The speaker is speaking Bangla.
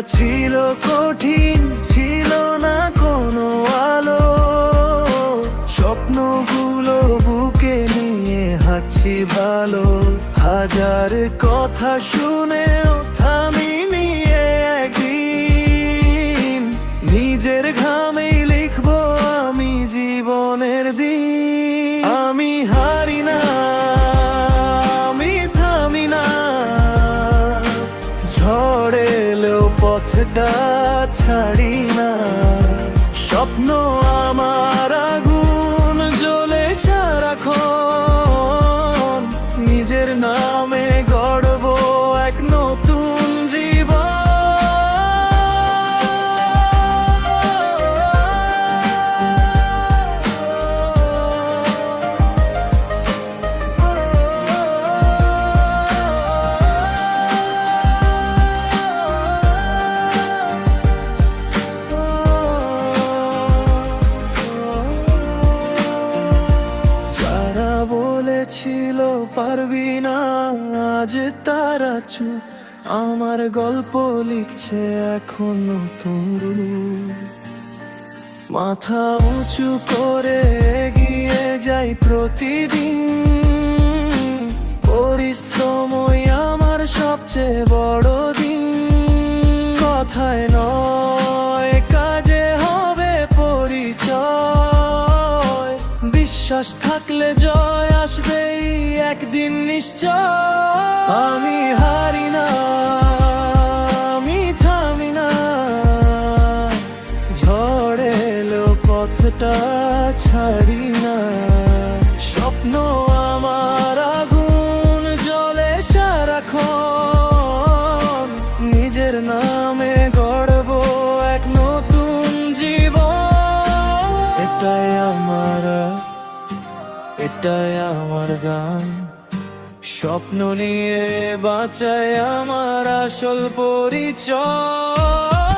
ছিল কঠিন, ছিল না কোনো আলো। স্বপ্নগুলো বুকে নিয়ে হাঁটছি ভালো। হাজার কথা শুনেও থামিনি একদিন। নিজের ঘামেই লিখবো আমি জীবনের দিন। আমি হারি না, আমি থামি না। ঝড় এলেও পথটা ছাড়ি না। স্বপ্ন আমার আগুন জ্বলে সারাক্ষণ। নিজের নামে গড়বো এক নতুন জীবন। বলেছিল পারবি না, আজ তারা চুপ। আমার গল্প লিখছে এখন নতুন রূপ। মাথা উঁচু করে এগিয়ে যাই প্রতিদিন। পরিশ্রমই আমার সবচেয়ে বড় দিন। কথায় নয় কাজে হবে পরিচয়। বিশ্বাস থাকলে জয় আসবেই একদিন নিশ্চয়। আমি হারি না, আমি থামি না। ঝড় এলো পথটা ছাড়ি না। স্বপ্ন আমার আগুন জ্বলে সারাক্ষণ। নিজের নামে গড়বো এক নতুন জীবন। এটাই আমার গান। স্বপ্ন নিয়ে বাঁচায় আমার আসল পরিচয়।